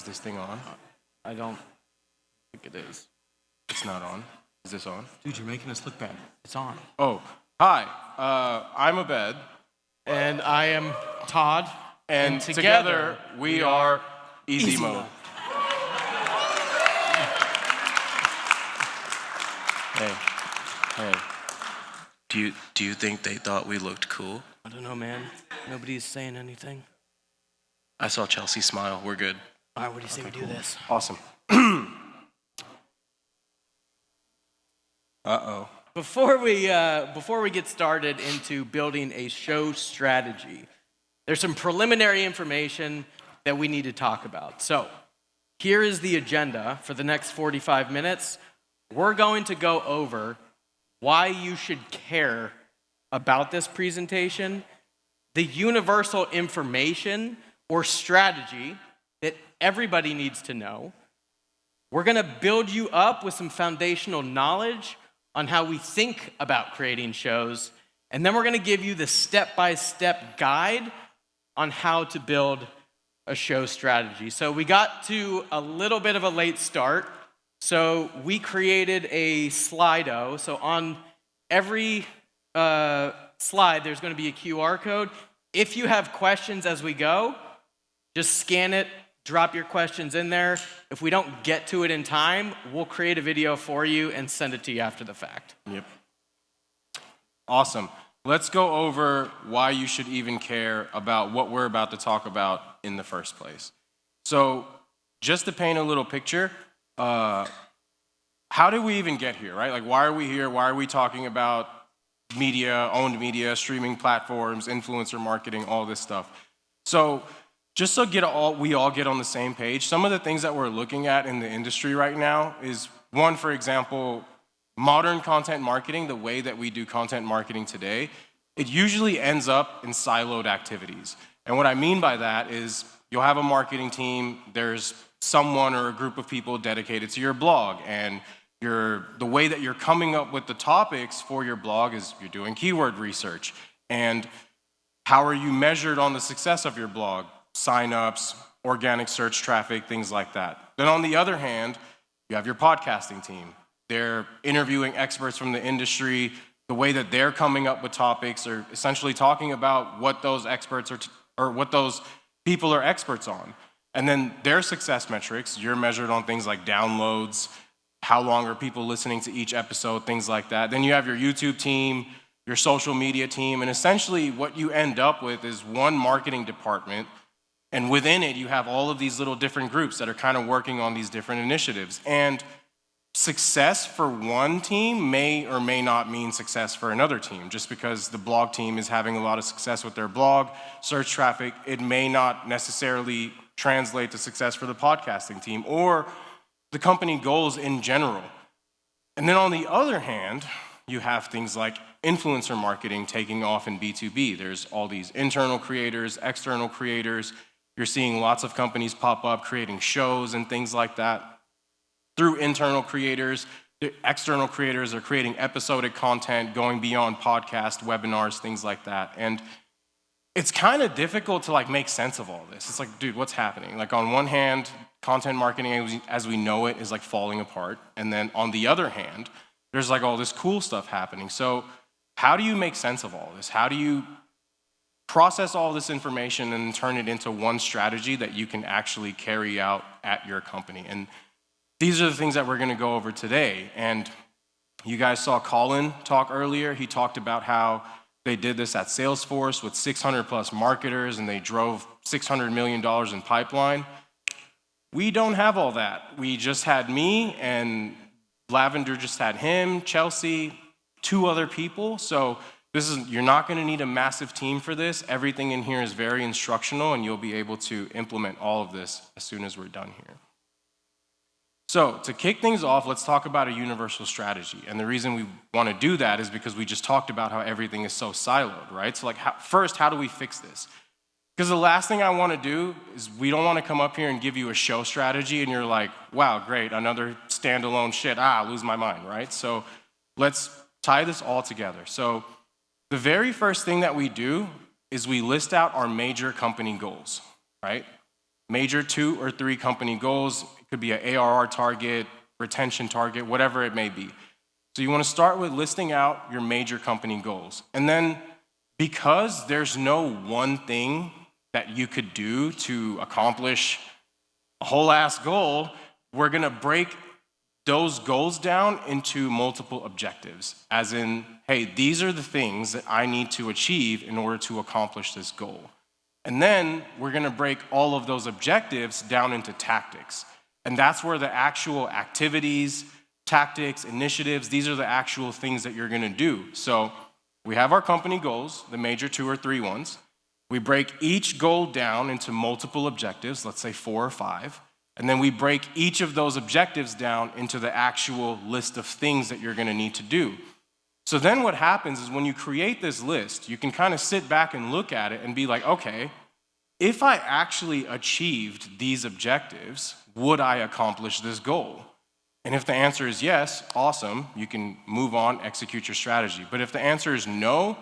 this thing on? I don't think it is. It's not on. Is this on? Dude, you're making us look bad. It's on. Oh, hi. I'm Obaid. And I am Todd. And together we are Easy Mode. Hey. Do you think they thought we looked cool? I don't know, man. Nobody's saying anything. I saw Chelsea smile. We're good. All right, what do you say we do this? Awesome. Uh-oh. Before we get started into building a show strategy, there's some preliminary information that we need to talk about. So, here is the agenda for the next 45 minutes. We're going to go over why you should care about this presentation, the universal information or strategy that everybody needs to know. We're going to build you up with some foundational knowledge on how we think about creating shows, and then we're going to give you the step-by-step guide on how to build a show strategy. So we got to a little bit of a late start, so we created a Slido. So on every slide, there's going to be a QR code. If you have questions as we go, just scan it, drop your questions in there. If we don't get to it in time, we'll create a video for you and send it to you after the fact. Yep. Awesome. Let's go over why you should even care about what we're about to talk about in the first place. So just to paint a little picture, how did we even get here, right? Like, why are we here? Why are we talking about media, owned media, streaming platforms, influencer marketing, all this stuff? So just so we all get on the same page, some of the things that we're looking at in the industry right now is, one, for example, modern content marketing, the way that we do content marketing today, it usually ends up in siloed activities. And what I mean by that is you'll have a marketing team, there's someone or a group of people dedicated to your blog, and the way that you're coming up with the topics for your blog is you're doing keyword research. And how are you measured on the success of your blog? Signups, organic search traffic, things like that. Then on the other hand, you have your podcasting team. They're interviewing experts from the industry. The way that they're coming up with topics are essentially talking about what those experts or what those people are experts on. And then their success metrics, you're measured on things like downloads, how long are people listening to each episode, things like that. Then you have your YouTube team, your social media team, and essentially what you end up with is one marketing department. And within it, you have all of these little different groups that are kind of working on these different initiatives. And success for one team may or may not mean success for another team. Just because the blog team is having a lot of success with their blog, search traffic, it may not necessarily translate to success for the podcasting team or the company goals in general. And then on the other hand, you have things like influencer marketing taking off in B2B. There's all these internal creators, external creators. You're seeing lots of companies pop up creating shows and things like that. Through internal creators, the external creators are creating episodic content, going beyond podcast, webinars, things like that. And it's kind of difficult to make sense of all this. It's like, dude, what's happening? Like, on one hand, content marketing as we know it is like falling apart. And then on the other hand, there's like all this cool stuff happening. So how do you make sense of all this? How do you process all this information and turn it into one strategy that you can actually carry out at your company? And these are the things that we're going to go over today. And you guys saw Colin talk earlier. He talked about how they did this at Salesforce with 600 plus marketers and they drove $600 million in pipeline. We don't have all that. We just had me, and Lavender just had him, Chelsea, 2 other people. So you're not going to need a massive team for this. Everything in here is very instructional, and you'll be able to implement all of this as soon as we're done here. So to kick things off, let's talk about a universal strategy. And the reason we want to do that is because we just talked about how everything is so siloed, right? So first, how do we fix this? Because the last thing I want to do is we don't want to come up here and give you a show strategy and you're like, wow, great, another standalone shit, lose my mind, right? So let's tie this all together. So the very first thing that we do is we list out our major company goals, right? major 2 or 3 company goals. It could be an ARR target, retention target, whatever it may be. So you want to start with listing out your major company goals. And then because there's no one thing that you could do to accomplish a whole ass goal, we're going to break those goals down into multiple objectives, as in, hey, these are the things that I need to achieve in order to accomplish this goal. And then we're gonna break all of those objectives down into tactics. And that's where the actual activities, tactics, initiatives, these are the actual things that you're gonna do. So we have our company goals, the major 2 or 3 ones. We break each goal down into multiple objectives, let's say 4 or 5. And then we break each of those objectives down into the actual list of things that you're gonna need to do. So then what happens is when you create this list, you can kind of sit back and look at it and be like, okay, if I actually achieved these objectives, would I accomplish this goal? And if the answer is yes, awesome, you can move on, execute your strategy. But if the answer is no,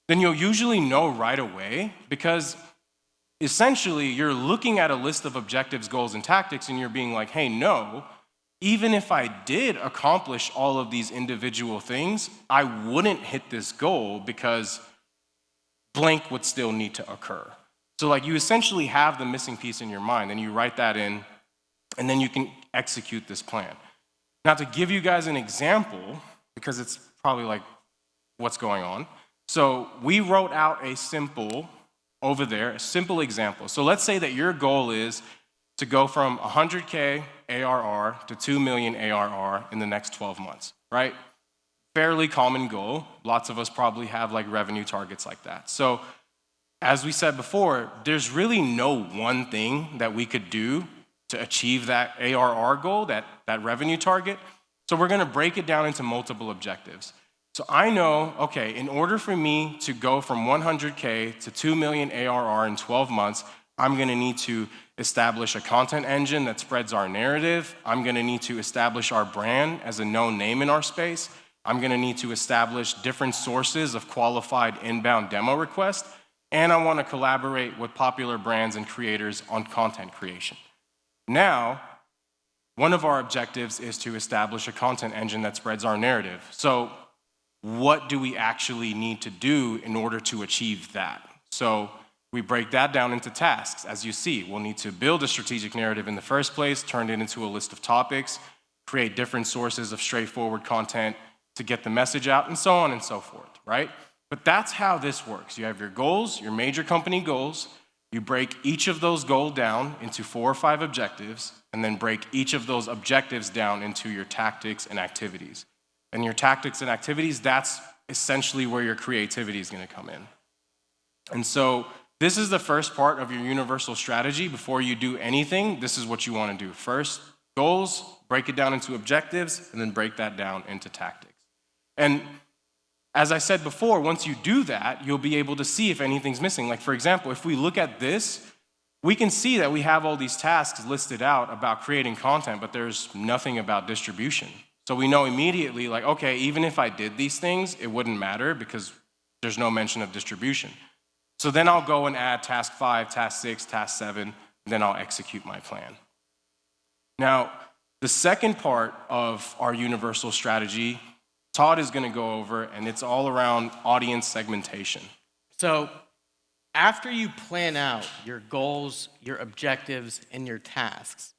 then you'll usually know right away, because essentially you're looking at a list of objectives, goals, and tactics, and you're being like, hey, no, even if I did accomplish all of these individual things, I wouldn't hit this goal because blank would still need to occur. So like you essentially have the missing piece in your mind, and you write that in, and then you can execute this plan. Now, to give you guys an example, because it's probably like what's going on. So we wrote out a simple example. So let's say that your goal is to go from 100K ARR to 2 million ARR in the next 12 months, right? Fairly common goal. Lots of us probably have like revenue targets like that. So as we said before, there's really no one thing that we could do to achieve that ARR goal, that revenue target. So we're gonna break it down into multiple objectives. So I know, okay, in order for me to go from 100K to 2 million ARR in 12 months, I'm gonna need to establish a content engine that spreads our narrative. I'm gonna need to establish our brand as a known name in our space. I'm gonna need to establish different sources of qualified inbound demo requests. And I wanna collaborate with popular brands and creators on content creation. Now, one of our objectives is to establish a content engine that spreads our narrative. So what do we actually need to do in order to achieve that? So we break that down into tasks. As you see, we'll need to build a strategic narrative in the first place, turn it into a list of topics, create different sources of straightforward content to get the message out, and so on and so forth, right? But that's how this works. You have your goals, your major company goals. You break each of those goals down into 4 or 5 objectives, and then break each of those objectives down into your tactics and activities. And your tactics and activities, that's essentially where your creativity is gonna come in. And so this is the first part of your universal strategy. Before you do anything, this is what you wanna do. First, goals, break it down into objectives, and then break that down into tactics. And as I said before, once you do that, you'll be able to see if anything's missing. Like for example, if we look at this, we can see that we have all these tasks listed out about creating content, but there's nothing about distribution. So we know immediately, like, okay, even if I did these things, it wouldn't matter because there's no mention of distribution. So then I'll go and add task 5, task 6, task 7, and then I'll execute my plan. Now, the second part of our universal strategy, Todd is gonna go over, and it's all around audience segmentation. So after you plan out your goals, your objectives, and your tasks,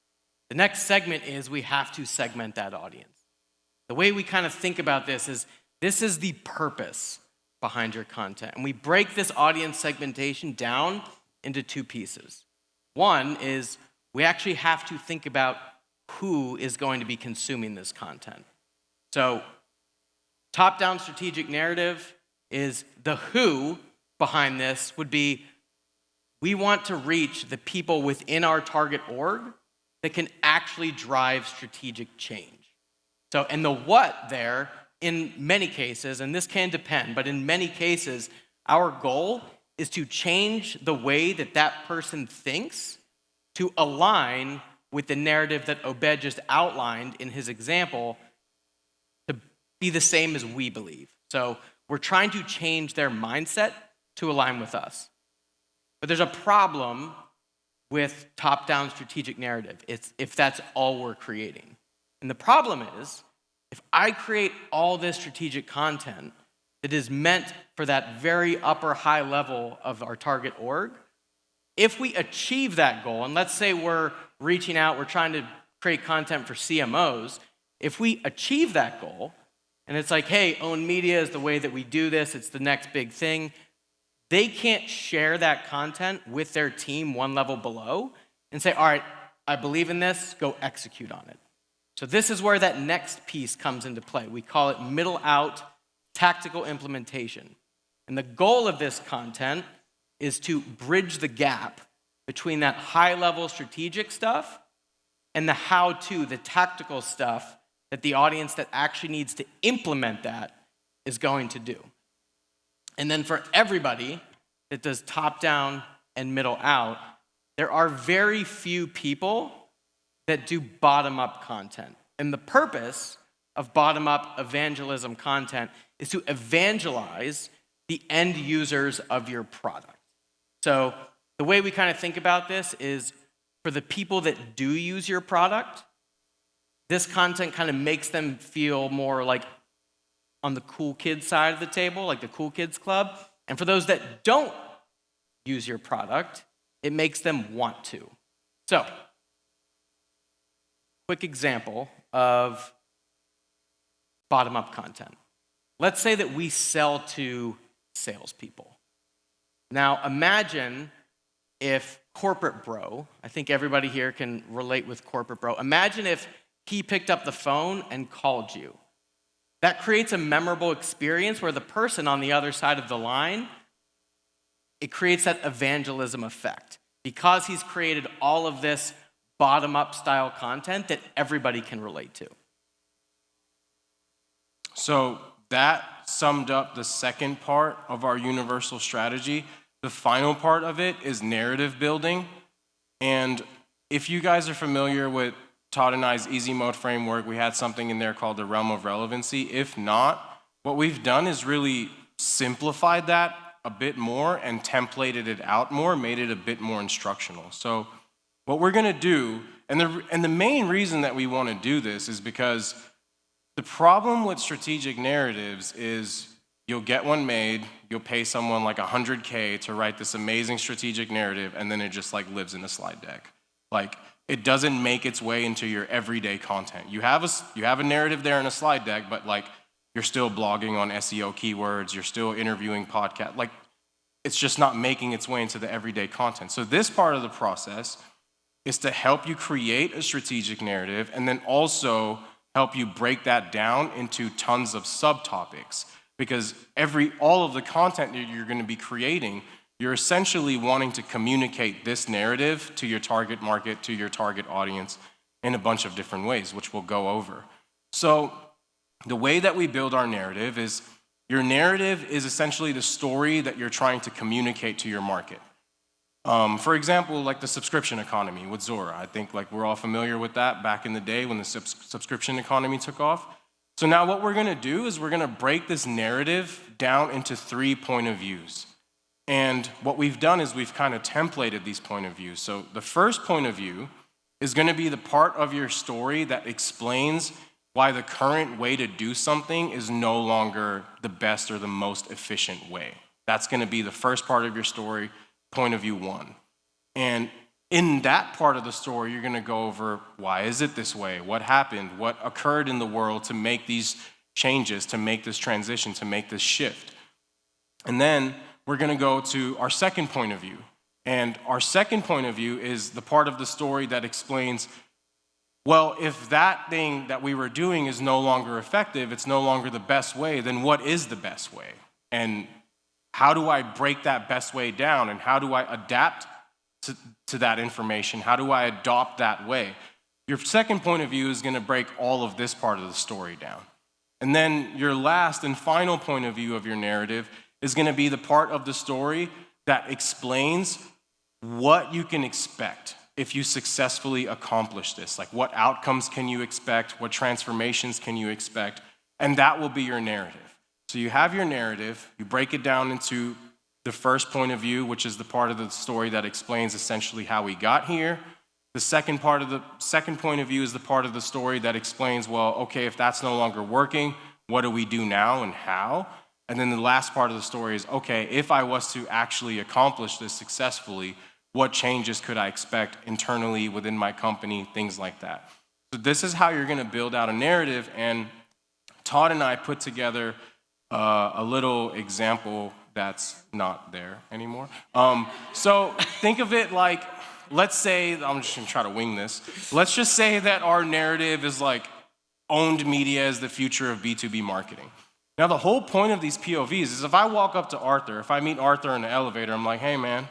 the next segment is we have to segment that audience. The way we kind of think about this is the purpose behind your content. And we break this audience segmentation down into 2 pieces. One is we actually have to think about who is going to be consuming this content. So top-down strategic narrative is the who behind this would be we want to reach the people within our target org that can actually drive strategic change. So, and the what there, in many cases, and this can depend, but in many cases, our goal is to change the way that that person thinks to align with the narrative that Obaid just outlined in his example to be the same as we believe. So we're trying to change their mindset to align with us. But there's a problem with top-down strategic narrative, if that's all we're creating. And the problem is, if I create all this strategic content that is meant for that very upper high level of our target org, if we achieve that goal, and let's say we're reaching out, we're trying to create content for CMOs, if we achieve that goal, and it's like, hey, owned media is the way that we do this, it's the next big thing, they can't share that content with their team one level below and say, all right, I believe in this, go execute on it. So this is where that next piece comes into play. We call it middle out tactical implementation. And the goal of this content is to bridge the gap between that high-level strategic stuff and the how-to, the tactical stuff that the audience that actually needs to implement that is going to do. And then for everybody that does top-down and middle-out, there are very few people that do bottom-up content. And the purpose of bottom-up evangelism content is to evangelize the end users of your product. So the way we kind of think about this is for the people that do use your product, this content kind of makes them feel more like on the cool kids side of the table, like the cool kids club. And for those that don't use your product, it makes them want to. So, quick example of bottom-up content. Let's say that we sell to salespeople. Now, imagine if corporate bro, I think everybody here can relate with corporate bro. Imagine if he picked up the phone and called you. That creates a memorable experience where the person on the other side of the line, it creates that evangelism effect because he's created all of this bottom-up style content that everybody can relate to. So that summed up the second part of our universal strategy. The final part of it is narrative building. And if you guys are familiar with Todd and I's easy mode framework, we had something in there called the realm of relevancy. If not, what we've done is really simplified that a bit more and templated it out more, made it a bit more instructional. So what we're gonna do, and the main reason that we wanna do this is because the problem with strategic narratives is you'll get one made, you'll pay someone like $100K to write this amazing strategic narrative, and then it just like lives in a slide deck. Like, it doesn't make its way into your everyday content. You have a narrative there in a slide deck, but like you're still blogging on SEO keywords, you're still interviewing podcasts, like it's just not making its way into the everyday content. So this part of the process is to help you create a strategic narrative and then also help you break that down into tons of subtopics. Because all of the content that you're gonna be creating, you're essentially wanting to communicate this narrative to your target market, to your target audience in a bunch of different ways, which we'll go over. So the way that we build our narrative is your narrative is essentially the story that you're trying to communicate to your market. For example, like the subscription economy with Zora. I think like we're all familiar with that back in the day when the subscription economy took off. So now what we're gonna do is we're gonna break this narrative down into 3 point of views. And what we've done is we've kind of templated these point of views. So the first point of view is gonna be the part of your story that explains why the current way to do something is no longer the best or the most efficient way. That's gonna be the first part of your story, point of view 1. And in that part of the story, you're gonna go over why is it this way? What happened? What occurred in the world to make these changes, to make this transition, to make this shift? And then we're gonna go to our second point of view. And our second point of view is the part of the story that explains, well, if that thing that we were doing is no longer effective, it's no longer the best way, then what is the best way? And how do I break that best way down? And how do I adapt to that information? How do I adopt that way? Your second point of view is gonna break all of this part of the story down. And then your last and final point of view of your narrative is gonna be the part of the story that explains what you can expect if you successfully accomplish this. Like what outcomes can you expect? What transformations can you expect? And that will be your narrative. So you have your narrative, you break it down into the first point of view, which is the part of the story that explains essentially how we got here. The second point of view is the part of the story that explains, well, okay, if that's no longer working, what do we do now and how? And then the last part of the story is, okay, if I was to actually accomplish this successfully, what changes could I expect internally within my company, things like that. So this is how you're gonna build out a narrative, and Todd and I put together a little example that's not there anymore. So think of it like, let's say, I'm just gonna try to wing this. Let's just say that our narrative is like, owned media is the future of B2B marketing. Now, the whole point of these POVs is if I walk up to Arthur, if I meet Arthur in the elevator, I'm like, hey man,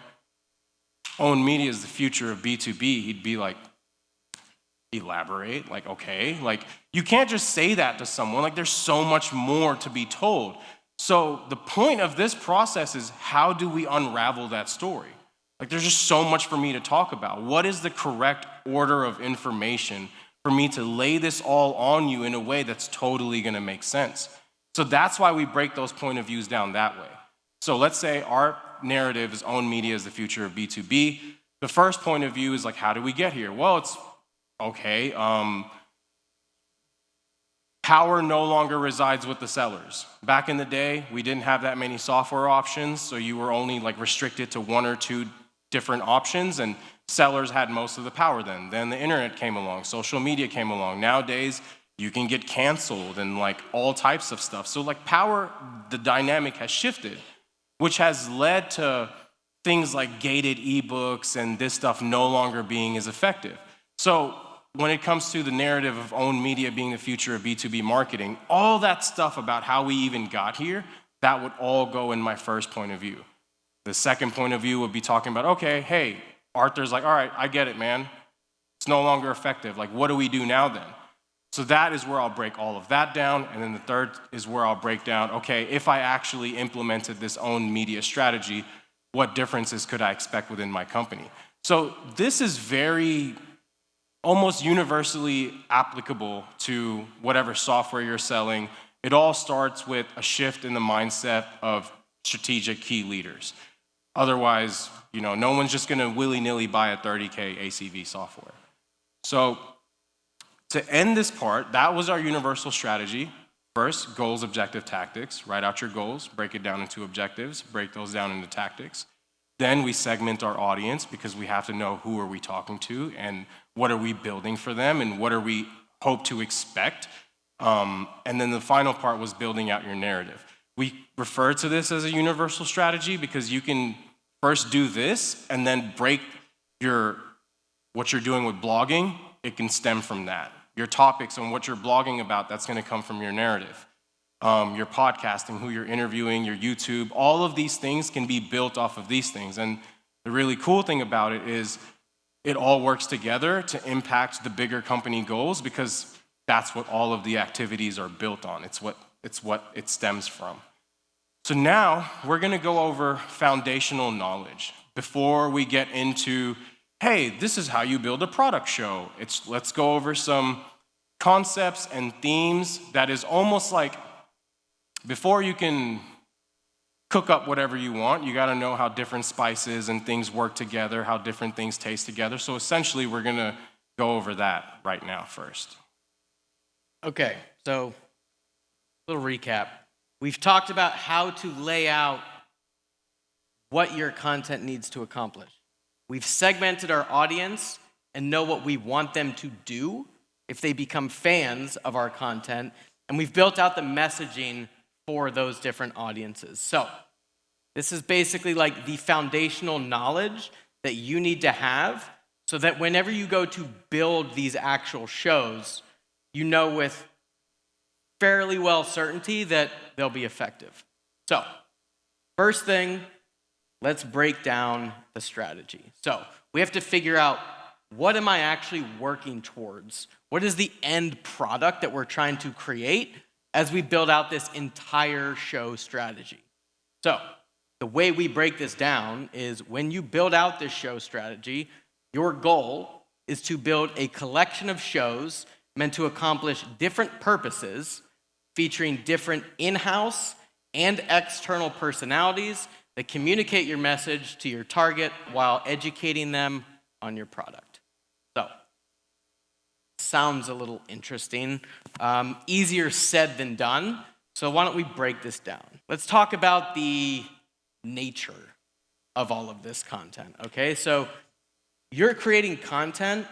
owned media is the future of B2B. He'd be like, elaborate, like, okay. Like, you can't just say that to someone. Like, there's so much more to be told. So the point of this process is, how do we unravel that story? Like, there's just so much for me to talk about. What is the correct order of information for me to lay this all on you in a way that's totally gonna make sense? So that's why we break those point of views down that way. So let's say our narrative is owned media is the future of B2B. The first point of view is like, how do we get here? Well, it's okay. Power no longer resides with the sellers. Back in the day, we didn't have that many software options, so you were only like restricted to one or two different options, and sellers had most of the power then. Then the internet came along, social media came along. Nowadays, you can get canceled and like all types of stuff. So like power, the dynamic has shifted, which has led to things like gated ebooks and this stuff no longer being as effective. So when it comes to the narrative of owned media being the future of B2B marketing, all that stuff about how we even got here, that would all go in my first point of view. The second point of view would be talking about, okay, hey, Arthur's like, all right, I get it, man. It's no longer effective. Like, what do we do now then? So that is where I'll break all of that down. And then the third is where I'll break down, okay, if I actually implemented this owned media strategy, what differences could I expect within my company? So this is very almost universally applicable to whatever software you're selling. It all starts with a shift in the mindset of strategic key leaders. Otherwise, no one's just gonna willy-nilly buy a 30K ACV software. So to end this part, that was our universal strategy. First, goals, objective, tactics. Write out your goals, break it down into objectives, break those down into tactics. Then we segment our audience because we have to know who are we talking to and what are we building for them and what are we hope to expect. And then the final part was building out your narrative. We refer to this as a universal strategy because you can first do this and then break what you're doing with blogging. It can stem from that. Your topics and what you're blogging about, that's gonna come from your narrative. Your podcasting, who you're interviewing, your YouTube, all of these things can be built off of these things. And the really cool thing about it is it all works together to impact the bigger company goals because that's what all of the activities are built on. It's what it stems from. So now we're gonna go over foundational knowledge before we get into, hey, this is how you build a product show. Let's go over some concepts and themes that is almost like before you can cook up whatever you want, you gotta know how different spices and things work together, how different things taste together. So essentially, we're gonna go over that right now first. Okay, so a little recap. We've talked about how to lay out what your content needs to accomplish. We've segmented our audience and know what we want them to do if they become fans of our content, and we've built out the messaging for those different audiences. So this is basically like the foundational knowledge that you need to have so that whenever you go to build these actual shows, you know with fairly well certainty that they'll be effective. So first thing, let's break down the strategy. So we have to figure out, what am I actually working towards? What is the end product that we're trying to create as we build out this entire show strategy? So the way we break this down is when you build out this show strategy, your goal is to build a collection of shows meant to accomplish different purposes, featuring different in-house and external personalities that communicate your message to your target while educating them on your product. So, sounds a little interesting. Easier said than done. So why don't we break this down? Let's talk about the nature of all of this content, okay? So you're creating content,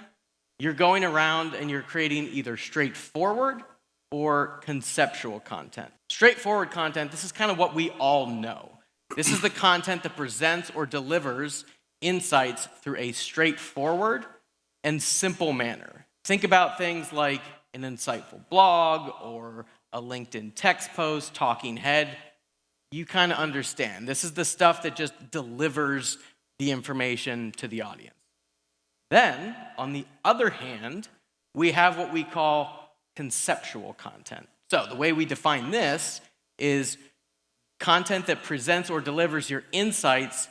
you're going around and you're creating either straightforward or conceptual content. Straightforward content, this is kind of what we all know. This is the content that presents or delivers insights through a straightforward and simple manner. Think about things like an insightful blog or a LinkedIn text post, talking head. You kind of understand. This is the stuff that just delivers the information to the audience. Then, on the other hand, we have what we call conceptual content. So the way we define this is content that presents or delivers your insights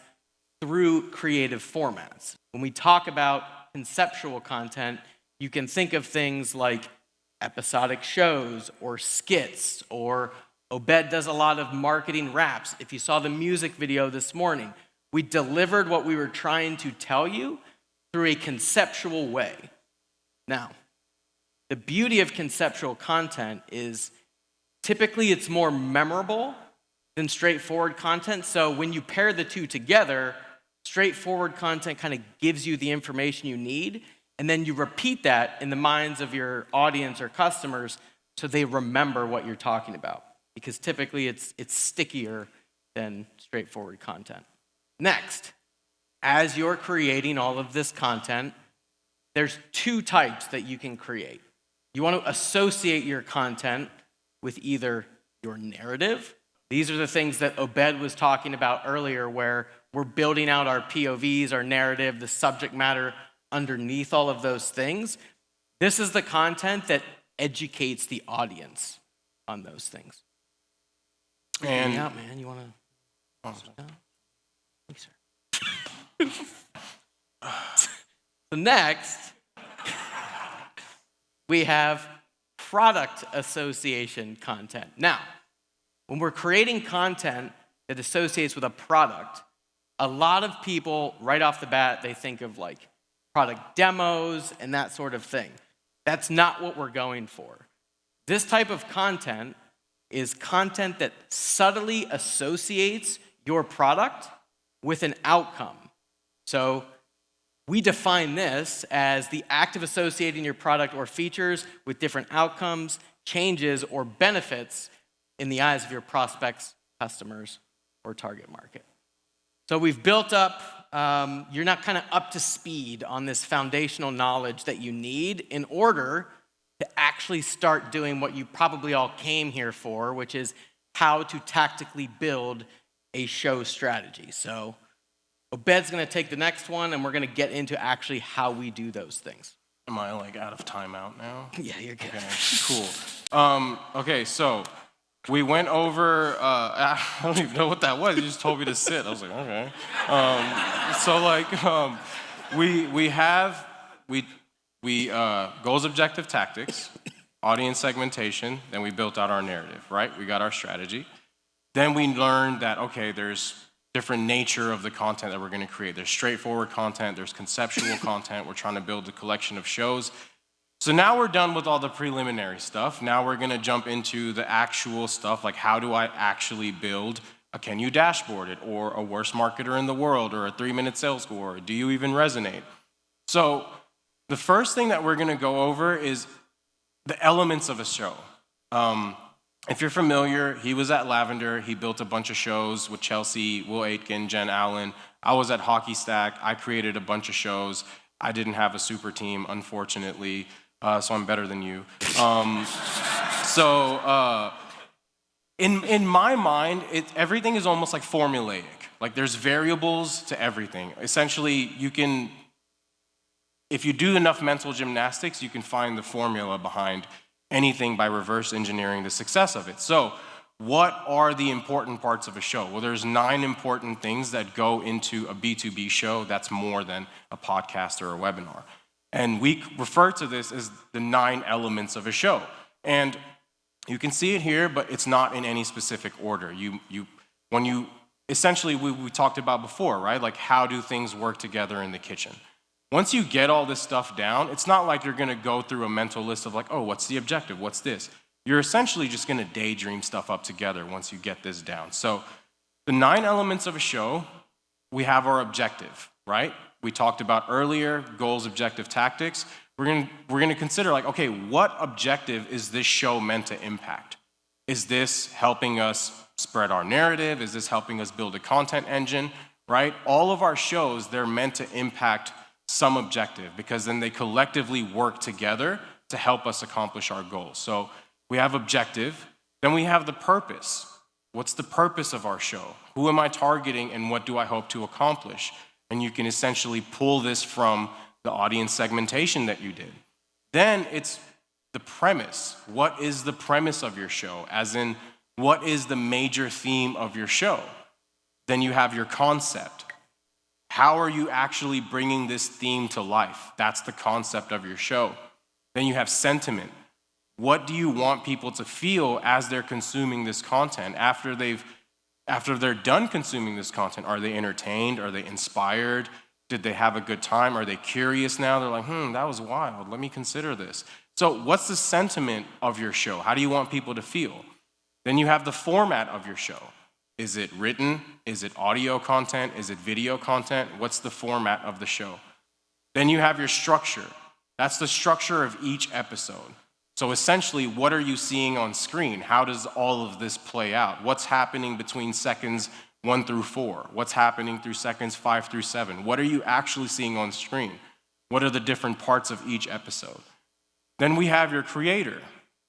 through creative formats. When we talk about conceptual content, you can think of things like episodic shows or skits, or Obaid does a lot of marketing raps. If you saw the music video this morning, we delivered what we were trying to tell you through a conceptual way. Now, the beauty of conceptual content is typically it's more memorable than straightforward content. So when you pair the two together, straightforward content kind of gives you the information you need, and then you repeat that in the minds of your audience or customers so they remember what you're talking about. Because typically it's stickier than straightforward content. Next, as you're creating all of this content, there's two types that you can create. You want to associate your content with either your narrative. These are the things that Obaid was talking about earlier, where we're building out our POVs, our narrative, the subject matter underneath all of those things. This is the content that educates the audience on those things. And yeah, man, you want to? Thanks, sir. So next, we have product association content. Now, when we're creating content that associates with a product, a lot of people, right off the bat, they think of like product demos and that sort of thing. That's not what we're going for. This type of content is content that subtly associates your product with an outcome. So we define this as the act of associating your product or features with different outcomes, changes, or benefits in the eyes of your prospects, customers, or target market. So we've built up, you're not kind of up to speed on this foundational knowledge that you need in order to actually start doing what you probably all came here for, which is how to tactically build a show strategy. So Obaid's gonna take the next one, and we're gonna get into actually how we do those things. am I like out of timeout now? Yeah, you're good. Okay, cool. Okay, so we went over, I don't even know what that was. You just told me to sit. I was like, okay. We have goals, objective, tactics, audience segmentation, then we built out our narrative, right? We got our strategy. Then we learned that, okay, there's different nature of the content that we're gonna create. There's straightforward content, there's conceptual content. We're trying to build a collection of shows. So now we're done with all the preliminary stuff. Now we're gonna jump into the actual stuff, like how do I actually build a can you dashboard it, or a worst marketer in the world, or a 3-minute sales score, or do you even resonate? So the first thing that we're gonna go over is the elements of a show. If you're familiar, he was at Lavender. He built a bunch of shows with Chelsea, Will Aitken, Jen Allen. I was at Hockey Stack. I created a bunch of shows. I didn't have a super team, unfortunately, so I'm better than you. In my mind, everything is almost like formulaic. Like there's variables to everything. Essentially, if you do enough mental gymnastics, you can find the formula behind anything by reverse engineering the success of it. So what are the important parts of a show? Well, there's 9 important things that go into a B2B show that's more than a podcast or a webinar. And we refer to this as the 9 elements of a show. And you can see it here, but it's not in any specific order. When you essentially we talked about before, right? Like, how do things work together in the kitchen? Once you get all this stuff down, it's not like you're gonna go through a mental list of like, oh, what's the objective? What's this? You're essentially just gonna daydream stuff up together once you get this down. So the 9 elements of a show, we have our objective, right? We talked about earlier, goals, objective, tactics. We're gonna consider like, okay, what objective is this show meant to impact? Is this helping us spread our narrative? Is this helping us build a content engine, right? All of our shows, they're meant to impact some objective because then they collectively work together to help us accomplish our goals. So we have objective, then we have the purpose. What's the purpose of our show? Who am I targeting and what do I hope to accomplish? And you can essentially pull this from the audience segmentation that you did. Then it's the premise. What is the premise of your show? As in, what is the major theme of your show? Then you have your concept. How are you actually bringing this theme to life? That's the concept of your show. Then you have sentiment. What do you want people to feel as they're consuming this content? After they're done consuming this content, are they entertained? Are they inspired? Did they have a good time? Are they curious now? They're like, that was wild. Let me consider this. So what's the sentiment of your show? How do you want people to feel? Then you have the format of your show. Is it written? Is it audio content? Is it video content? What's the format of the show? Then you have your structure. That's the structure of each episode. So essentially, what are you seeing on screen? How does all of this play out? What's happening between seconds 1 through 4? What's happening through seconds 5 through 7? What are you actually seeing on screen? What are the different parts of each episode? Then we have your creator,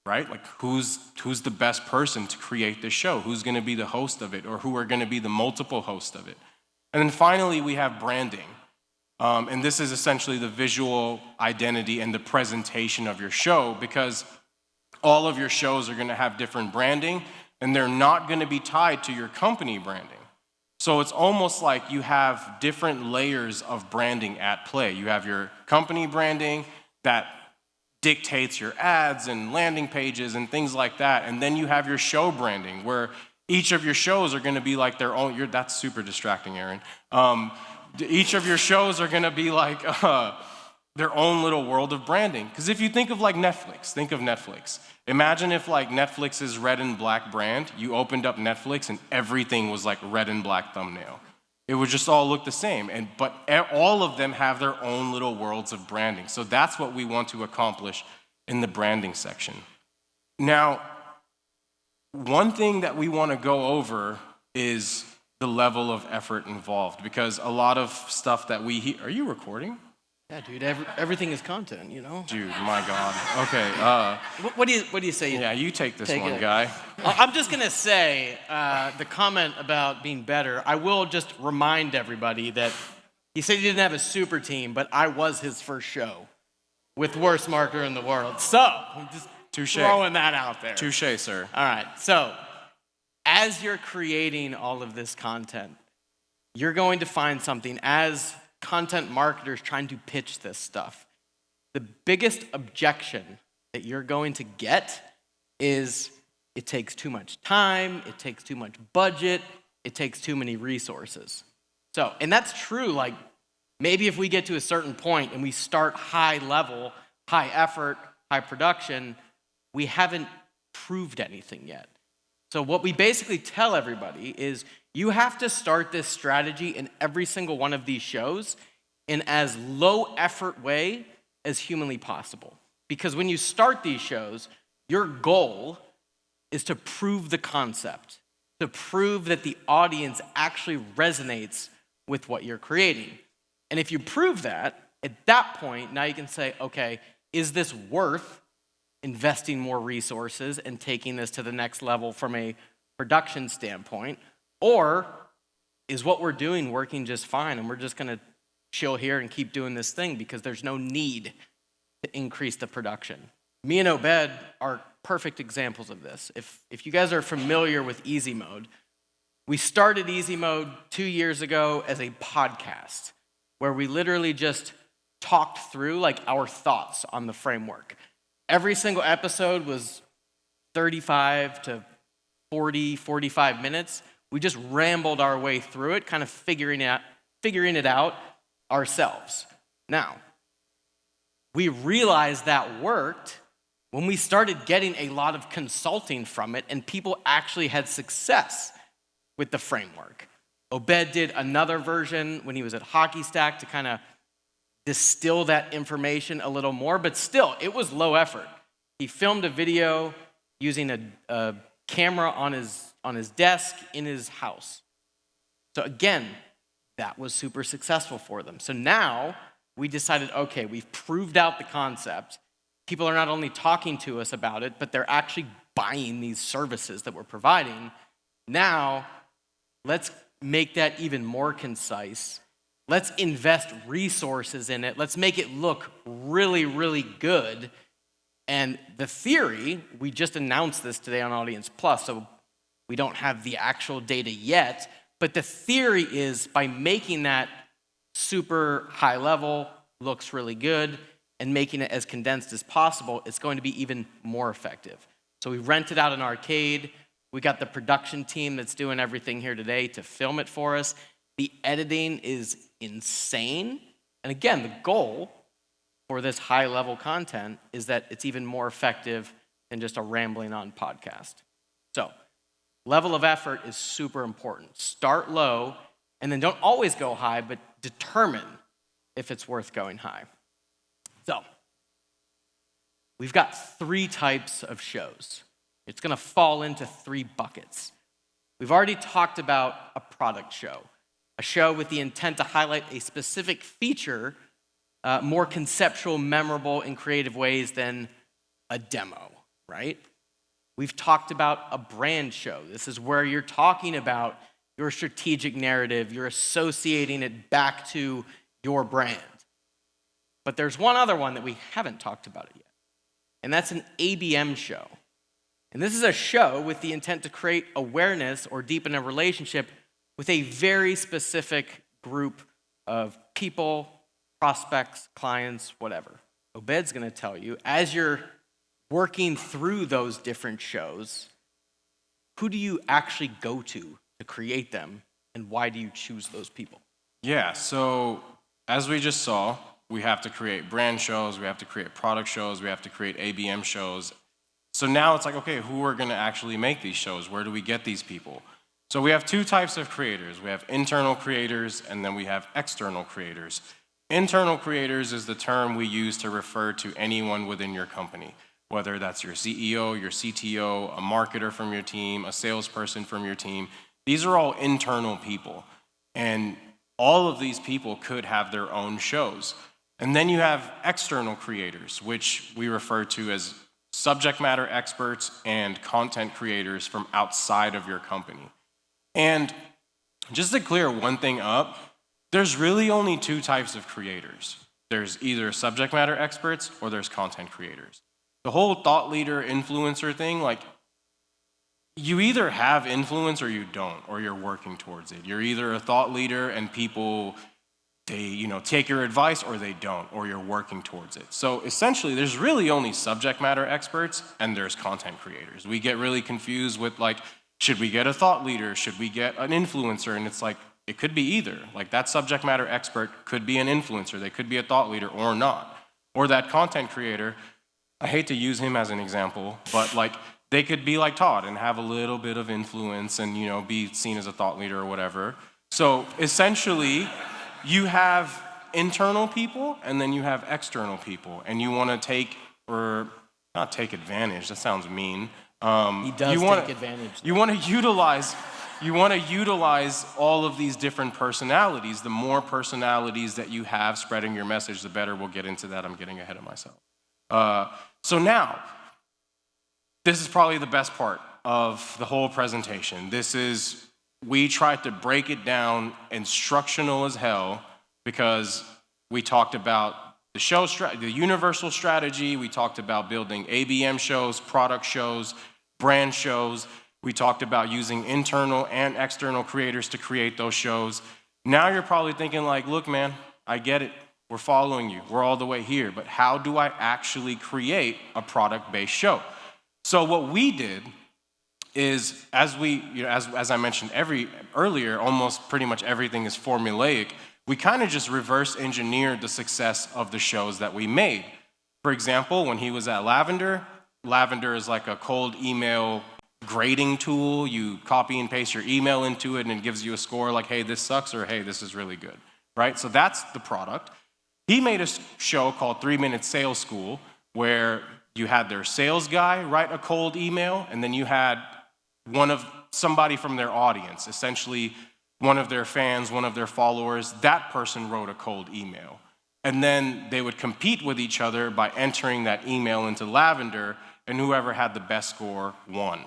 right? Like who's the best person to create this show? Who's gonna be the host of it, or who are gonna be the multiple hosts of it? And then finally, we have branding. And this is essentially the visual identity and the presentation of your show, because all of your shows are gonna have different branding, and they're not gonna be tied to your company branding. So it's almost like you have different layers of branding at play. You have your company branding that dictates your ads and landing pages and things like that. And then you have your show branding, where each of your shows are gonna be like their own, that's super distracting, Aaron. Each of your shows are gonna be like their own little world of branding. Because if you think of like Netflix, think of Netflix. Imagine if like Netflix's red and black brand, you opened up Netflix and everything was like red and black thumbnail. It would just all look the same, but all of them have their own little worlds of branding. So that's what we want to accomplish in the branding section. Now, one thing that we want to go over is the level of effort involved, because a lot of stuff that we hear. Are you recording? Yeah, dude, everything is content, you know? Dude, my God. Okay. What do you say? Yeah, you take this Take one, it. guy. I'm just gonna say the comment about being better. I will just remind everybody that he said he didn't have a super team, but I was his first show with worst marketer in the world. So I'm just throwing that out there. Touche, sir. All right. So as you're creating all of this content, you're going to find something as content marketers trying to pitch this stuff. The biggest objection that you're going to get is it takes too much time, it takes too much budget, it takes too many resources. So, and that's true, like maybe if we get to a certain point and we start high level, high effort, high production, we haven't proved anything yet. So what we basically tell everybody is you have to start this strategy in every single one of these shows in as low effort way as humanly possible. Because when you start these shows, your goal is to prove the concept, to prove that the audience actually resonates with what you're creating. And if you prove that, at that point, now you can say, okay, is this worth investing more resources and taking this to the next level from a production standpoint? Or is what we're doing working just fine and we're just gonna chill here and keep doing this thing because there's no need to increase the production? Me and Obaid are perfect examples of this. If you guys are familiar with Easy Mode, we started Easy Mode 2 years ago as a podcast where we literally just talked through like our thoughts on the framework. Every single episode was 35 to 40, 45 minutes. We just rambled our way through it, kind of figuring it out ourselves. Now, we realized that worked when we started getting a lot of consulting from it and people actually had success with the framework. Obaid did another version when he was at Hockey Stack to kind of distill that information a little more, but still, it was low effort. He filmed a video using a camera on his desk in his house. So again, that was super successful for them. So now we decided, okay, we've proved out the concept. People are not only talking to us about it, but they're actually buying these services that we're providing. Now, let's make that even more concise. Let's invest resources in it. Let's make it look really, really good. And the theory, we just announced this today on Audience Plus, so we don't have the actual data yet, but the theory is by making that super high level, looks really good, and making it as condensed as possible, it's going to be even more effective. So we rented out an arcade. We got the production team that's doing everything here today to film it for us. The editing is insane. And again, the goal for this high-level content is that it's even more effective than just a rambling on podcast. So, level of effort is super important. Start low, and then don't always go high, but determine if it's worth going high. So, we've got 3 types of shows. It's gonna fall into 3 buckets. We've already talked about a product show, a show with the intent to highlight a specific feature, more conceptual, memorable, in creative ways than a demo, right? We've talked about a brand show. This is where you're talking about your strategic narrative, you're associating it back to your brand. But there's one other one that we haven't talked about it yet, and that's an ABM show. And this is a show with the intent to create awareness or deepen a relationship with a very specific group of people, prospects, clients, whatever. Obaid's gonna tell you, as you're working through those different shows, who do you actually go to create them, and why do you choose those people? Yeah, so as we just saw, we have to create brand shows, we have to create product shows, we have to create ABM shows. So now it's like, okay, who are gonna actually make these shows? Where do we get these people? So we have 2 types of creators. We have internal creators, and then we have external creators. Internal creators is the term we use to refer to anyone within your company, whether that's your CEO, your CTO, a marketer from your team, a salesperson from your team. These are all internal people, and all of these people could have their own shows. And then you have external creators, which we refer to as subject matter experts and content creators from outside of your company. And just to clear one thing up, there's really only 2 types of creators. There's either subject matter experts or there's content creators. The whole thought leader influencer thing, like, you either have influence or you don't, or you're working towards it. You're either a thought leader and people, they take your advice, or they don't, or you're working towards it. So essentially, there's really only subject matter experts and there's content creators. We get really confused with, like, should we get a thought leader? Should we get an influencer? And it's like, it could be either. Like, that subject matter expert could be an influencer, they could be a thought leader or not. Or that content creator, I hate to use him as an example, but like, they could be like Todd and have a little bit of influence and be seen as a thought leader or whatever. So essentially, you have internal people and then you have external people, and you want to take, or not take advantage, that sounds mean. He does take advantage. You want to utilize all of these different personalities. The more personalities that you have spreading your message, the better. We'll get into that. I'm getting ahead of myself. So now, this is probably the best part of the whole presentation. We tried to break it down instructional as hell, because we talked about the universal strategy, we talked about building ABM shows, product shows, brand shows. We talked about using internal and external creators to create those shows. Now you're probably thinking like, look, man, I get it. We're following you. We're all the way here. But how do I actually create a product-based show? So what we did is as I mentioned earlier, almost pretty much everything is formulaic. We kind of just reverse engineered the success of the shows that we made. For example, when he was at Lavender is like a cold email grading tool. You copy and paste your email into it and it gives you a score like, hey, this sucks, or hey, this is really good, right? So that's the product. He made a show called 3-Minute Sales School where you had their sales guy write a cold email, and then you had somebody from their audience, essentially one of their fans, one of their followers, that person wrote a cold email. And then they would compete with each other by entering that email into Lavender, and whoever had the best score won.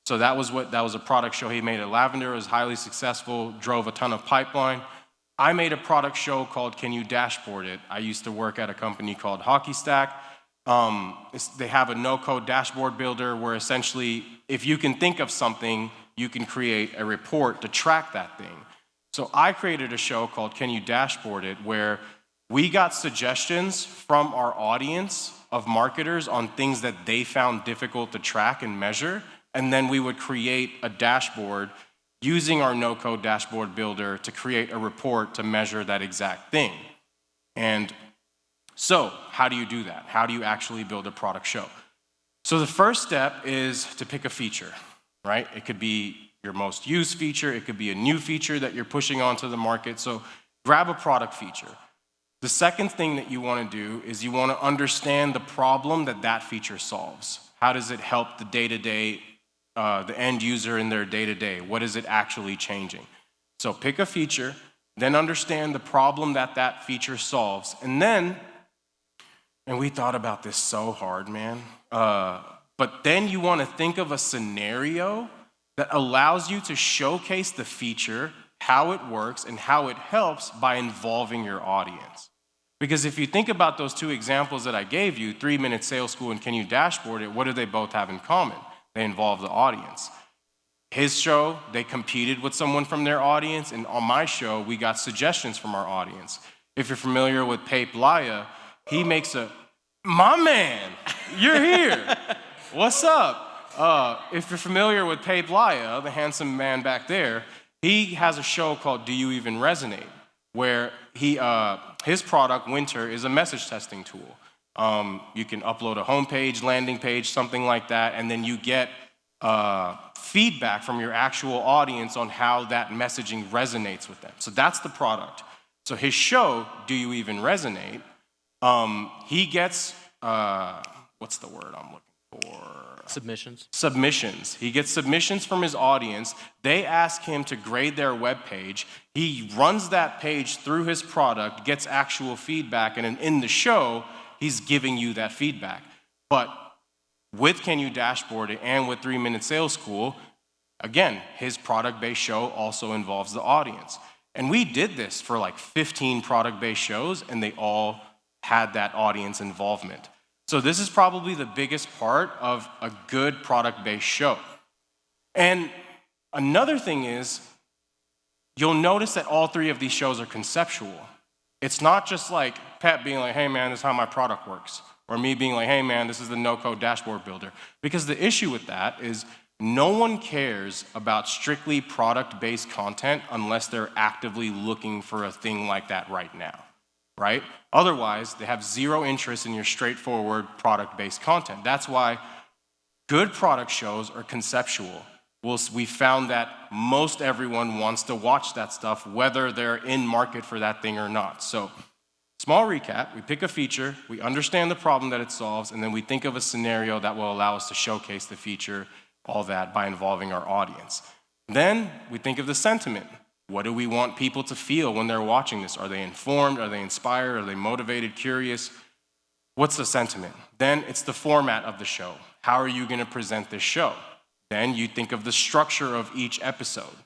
So that was a product show he made at Lavender. It was highly successful, drove a ton of pipeline. I made a product show called Can You Dashboard It? I used to work at a company called Hockey Stack. They have a no-code dashboard builder where essentially, if you can think of something, you can create a report to track that thing. So I created a show called Can You Dashboard It? Where we got suggestions from our audience of marketers on things that they found difficult to track and measure, and then we would create a dashboard using our no-code dashboard builder to create a report to measure that exact thing. And so, how do you do that? How do you actually build a product show? So the first step is to pick a feature, right? It could be your most used feature, it could be a new feature that you're pushing onto the market. So grab a product feature. The second thing that you want to do is you want to understand the problem that feature solves. How does it help the day-to-day, the end user in their day-to-day? What is it actually changing? So pick a feature, then understand the problem that feature solves, and we thought about this so hard, man. But then you want to think of a scenario that allows you to showcase the feature, how it works, and how it helps by involving your audience. Because if you think about those two examples that I gave you, 3-Minute Sales School and Can You Dashboard It, what do they both have in common? They involve the audience. His show, they competed with someone from their audience, and on my show, we got suggestions from our audience. If you're familiar with Pape Laya, he makes my man, you're here. What's up? If you're familiar with Pape Laya, the handsome man back there, he has a show called Do You Even Resonate? Where his product, Winter, is a message testing tool. You can upload a homepage, landing page, something like that, and then you get feedback from your actual audience on how that messaging resonates with them. So that's the product. So his show, Do You Even Resonate? He gets, what's the word I'm looking for? Submissions. He gets submissions from his audience. They ask him to grade their web page. He runs that page through his product, gets actual feedback, and in the show, he's giving you that feedback. But with Can You Dashboard It and with 3-Minute Sales School, again, his product-based show also involves the audience. And we did this for like 15 product-based shows, and they all had that audience involvement. So this is probably the biggest part of a good product-based show. And another thing is, you'll notice that all three of these shows are conceptual. It's not just like Pep being like, hey man, this is how my product works. Or me being like, hey man, this is the no-code dashboard builder. Because the issue with that is no one cares about strictly product-based content unless they're actively looking for a thing like that right now. Right? Otherwise, they have zero interest in your straightforward product-based content. That's why good product shows are conceptual. We found that most everyone wants to watch that stuff, whether they're in market for that thing or not. So, small recap, we pick a feature, we understand the problem that it solves, and then we think of a scenario that will allow us to showcase the feature, all that, by involving our audience. Then, we think of the sentiment. What do we want people to feel when they're watching this? Are they informed? Are they inspired? Are they motivated, curious? What's the sentiment? Then it's the format of the show. How are you going to present this show? Then you think of the structure of each episode.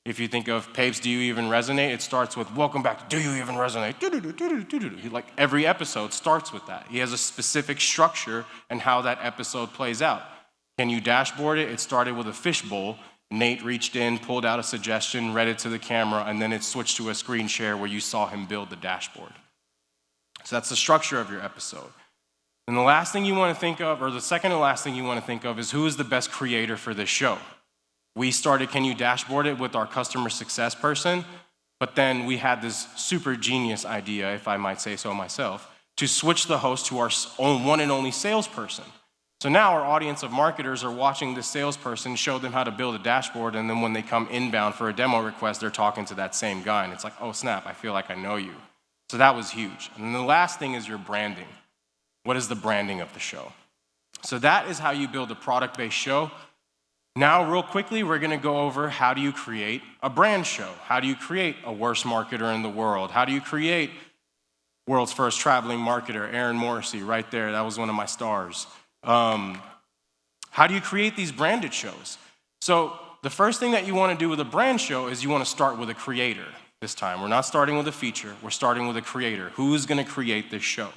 If you think of Pape's Do You Even Resonate? It starts with, welcome back to Do You Even Resonate? Like every episode starts with that. He has a specific structure and how that episode plays out. Can You Dashboard It? It started with a fishbowl. Nate reached in, pulled out a suggestion, read it to the camera, and then it switched to a screen share where you saw him build the dashboard. So that's the structure of your episode. And the last thing you want to think of, or the second to last thing you want to think of, is who is the best creator for this show? We started, can you dashboard it, with our customer success person, but then we had this super genius idea, if I might say so myself, to switch the host to our own one and only salesperson. So now our audience of marketers are watching this salesperson show them how to build a dashboard, and then when they come inbound for a demo request, they're talking to that same guy, and it's like, oh snap, I feel like I know you. So that was huge. And then the last thing is your branding. What is the branding of the show? So that is how you build a product-based show. Now, real quickly, we're gonna go over how do you create a brand show? How do you create a worst marketer in the world? How do you create world's first traveling marketer, Aaron Morrissey, right there, that was one of my stars. How do you create these branded shows? So the first thing that you wanna do with a brand show is you wanna start with a creator this time. We're not starting with a feature, we're starting with a creator. Who's gonna create this show?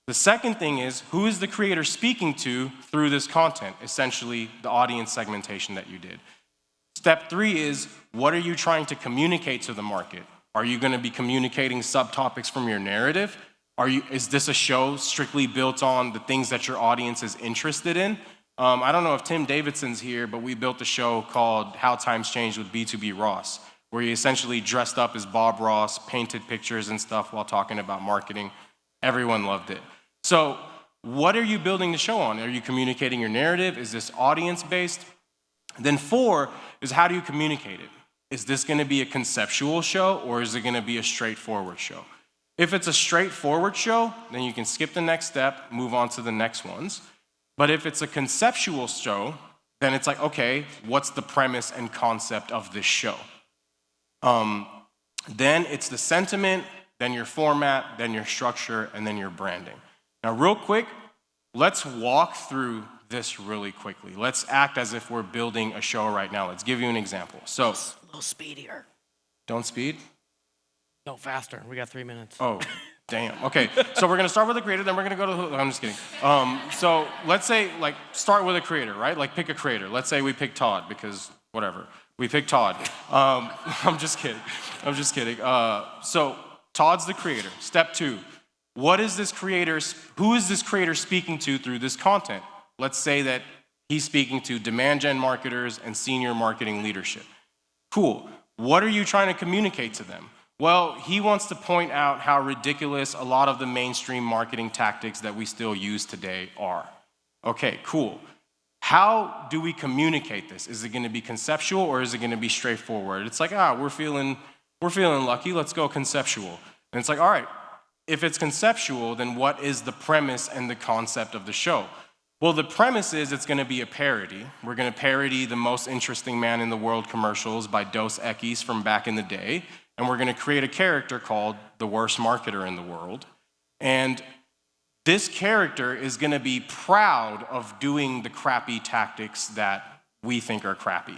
The second thing is, who is the creator speaking to through this content? Essentially, the audience segmentation that you did. Step 3 is, what are you trying to communicate to the market? Are you gonna be communicating subtopics from your narrative? Is this a show strictly built on the things that your audience is interested in? I don't know if Tim Davidson's here, but we built a show called How Times Changed with B2B Ross, where he essentially dressed up as Bob Ross, painted pictures and stuff while talking about marketing. Everyone loved it. So what are you building the show on? Are you communicating your narrative? Is this audience-based? Then 4 is, how do you communicate it? Is this gonna be a conceptual show, or is it gonna be a straightforward show? If it's a straightforward show, then you can skip the next step, move on to the next ones. But if it's a conceptual show, then it's like, okay, what's the premise and concept of this show? Then it's the sentiment, then your format, then your structure, and then your branding. Now, real quick, let's walk through this really quickly. Let's act as if we're building a show right now. Let's give you an example. So, A little speedier. don't speed? No, faster. We got 3 minutes. Oh, damn. Okay, so we're gonna start with a creator, then we're gonna go to, I'm just kidding. So let's say, like, start with a creator, right? Like, pick a creator. Let's say we pick Todd, because whatever. We pick Todd. I'm just kidding. So Todd's the creator. Step 2. Who is this creator speaking to through this content? Let's say that he's speaking to demand gen marketers and senior marketing leadership. Cool. What are you trying to communicate to them? Well, he wants to point out how ridiculous a lot of the mainstream marketing tactics that we still use today are. Okay, cool. How do we communicate this? Is it gonna be conceptual, or is it gonna be straightforward? It's like, we're feeling lucky, let's go conceptual. And it's like, all right, if it's conceptual, then what is the premise and the concept of the show? Well, the premise is it's gonna be a parody. We're gonna parody the most interesting man in the world commercials by Dos Equis from back in the day, and we're gonna create a character called the worst marketer in the world. And this character is gonna be proud of doing the crappy tactics that we think are crappy.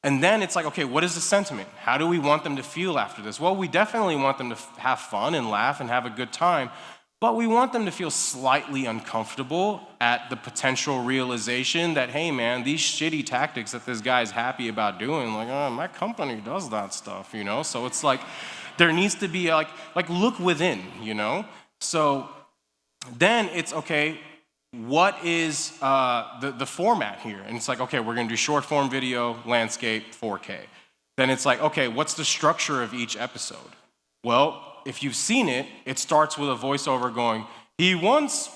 And then it's like, okay, what is the sentiment? How do we want them to feel after this? Well, we definitely want them to have fun and laugh and have a good time, but we want them to feel slightly uncomfortable at the potential realization that, hey man, these shitty tactics that this guy's happy about doing, like, my company does that stuff, you know? So it's like, there needs to be like look within, you know? So then it's, okay, what is the format here? And it's like, okay, we're gonna do short form video, landscape, 4K. Then it's like, okay, what's the structure of each episode? Well, if you've seen it, it starts with a voiceover going, he once,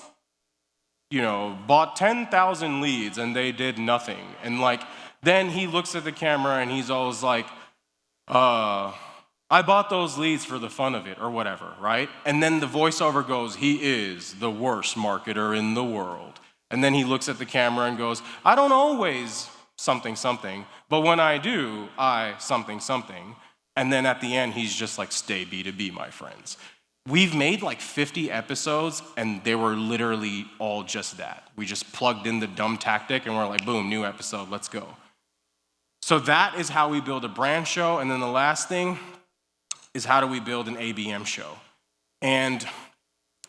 bought 10,000 leads and they did nothing. And like, then he looks at the camera and he's always like, I bought those leads for the fun of it, or whatever, right? And then the voiceover goes, he is the worst marketer in the world. And then he looks at the camera and goes, I don't always something, but when I do, I something. And then at the end, he's just like, stay B2B, my friends. We've made like 50 episodes, and they were literally all just that. We just plugged in the dumb tactic, and we're like, boom, new episode, let's go. So that is how we build a brand show. And then the last thing is, how do we build an ABM show? And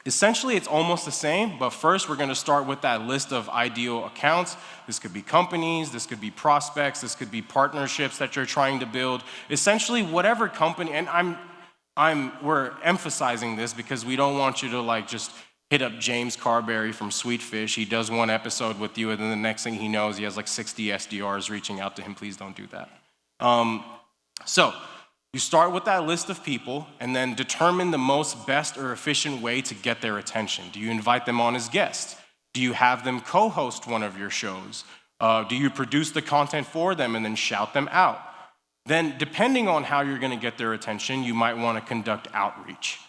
essentially, it's almost the same, but first we're gonna start with that list of ideal accounts. This could be companies, this could be prospects, this could be partnerships that you're trying to build. Essentially, whatever company, and we're emphasizing this because we don't want you to like just hit up James Carberry from Sweetfish. He does one episode with you, and then the next thing he knows, he has like 60 SDRs reaching out to him. Please don't do that. So you start with that list of people and then determine the most best or efficient way to get their attention. Do you invite them on as guests? Do you have them co-host one of your shows? Do you produce the content for them and then shout them out? Then depending on how you're gonna get their attention, you might wanna conduct outreach.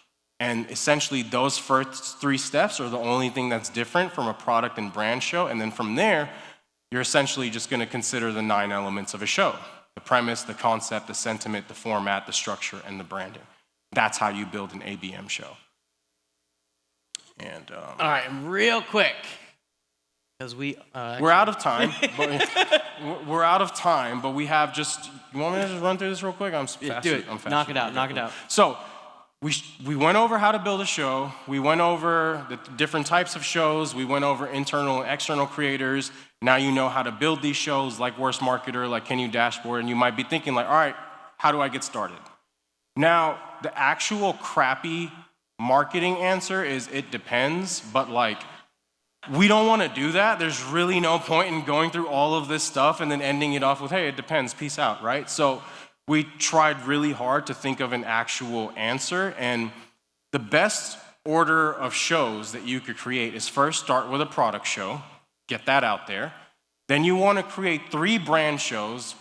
And essentially those first 3 steps are the only thing that's different from a product and brand show. And then from there, you're essentially just gonna consider the 9 elements of a show: the premise, the concept, the sentiment, the format, the structure, and the branding. That's how you build an ABM show. And All right, and real quick, because we're out of time. We're out of time, but we have just. You want me to just run through this real quick? I'm fast. do it. I'm fast. Knock it out. So we went over how to build a show. We went over the different types of shows. We went over internal and external creators. Now you know how to build these shows, like Worst Marketer, like Can You Dashboard, and you might be thinking like, all right, how do I get started? Now, the actual crappy marketing answer is it depends, but like, we don't want to do that. There's really no point in going through all of this stuff and then ending it off with, hey, it depends, peace out, right? So we tried really hard to think of an actual answer, and the best order of shows that you could create is first start with a product show, get that out there. Then you want to create 3 brand shows.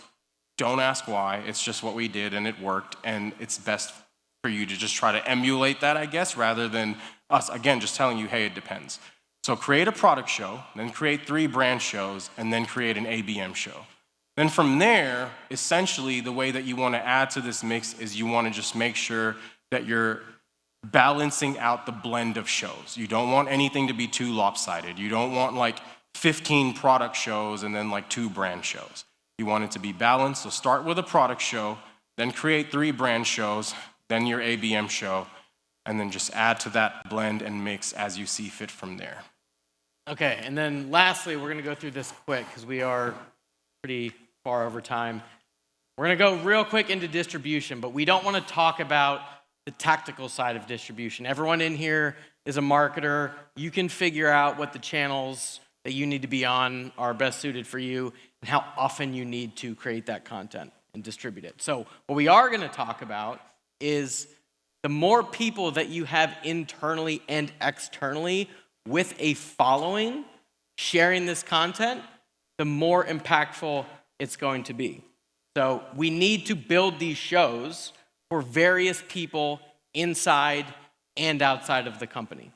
Don't ask why, it's just what we did and it worked, and it's best for you to just try to emulate that, I guess, rather than us, again, just telling you, hey, it depends. So create a product show, then create 3 brand shows, and then create an ABM show. Then from there, essentially the way that you want to add to this mix is you want to just make sure that you're balancing out the blend of shows. You don't want anything to be too lopsided. You don't want like 15 product shows and then like 2 brand shows. You want it to be balanced, so start with a product show, then create 3 brand shows, then your ABM show, and then just add to that blend and mix as you see fit from there. Okay, and then lastly, we're gonna go through this quick because we are pretty far over time. We're gonna go real quick into distribution, but we don't wanna talk about the tactical side of distribution. Everyone in here is a marketer. You can figure out what the channels that you need to be on are best suited for you and how often you need to create that content and distribute it. So what we are gonna talk about is the more people that you have internally and externally with a following sharing this content, the more impactful it's going to be. So we need to build these shows for various people inside and outside of the company.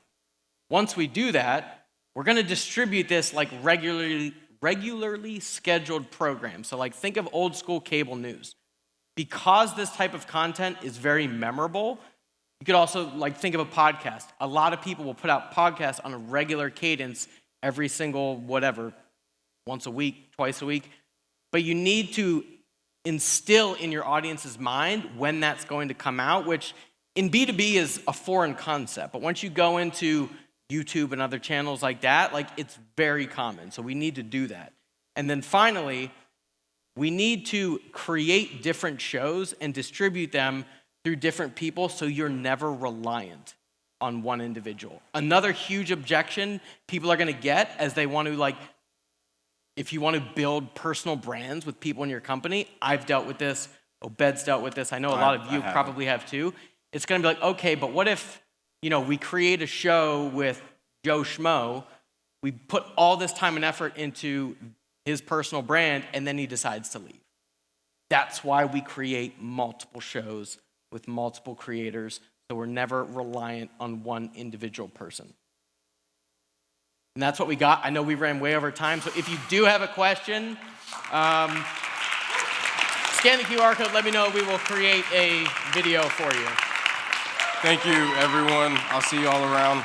Once we do that, we're gonna distribute this like regularly scheduled programs. So like think of old school cable news. Because this type of content is very memorable, you could also like think of a podcast. A lot of people will put out podcasts on a regular cadence every single whatever, once a week, twice a week. But you need to instill in your audience's mind when that's going to come out, which in B2B is a foreign concept. But once you go into YouTube and other channels like that, like it's very common. So we need to do that. And then finally, we need to create different shows and distribute them through different people so you're never reliant on one individual. Another huge objection people are gonna get as they want to like, if you want to build personal brands with people in your company, I've dealt with this, Obaid's dealt with this, I know a lot of you probably have too. It's gonna be like, okay, but what if, we create a show with Joe Schmo, we put all this time and effort into his personal brand, and then he decides to leave. That's why we create multiple shows with multiple creators, so we're never reliant on one individual person. And that's what we got. I know we ran way over time, so if you do have a question, scan the QR code, let me know. We will create a video for you. Thank you, everyone. I'll see you all around.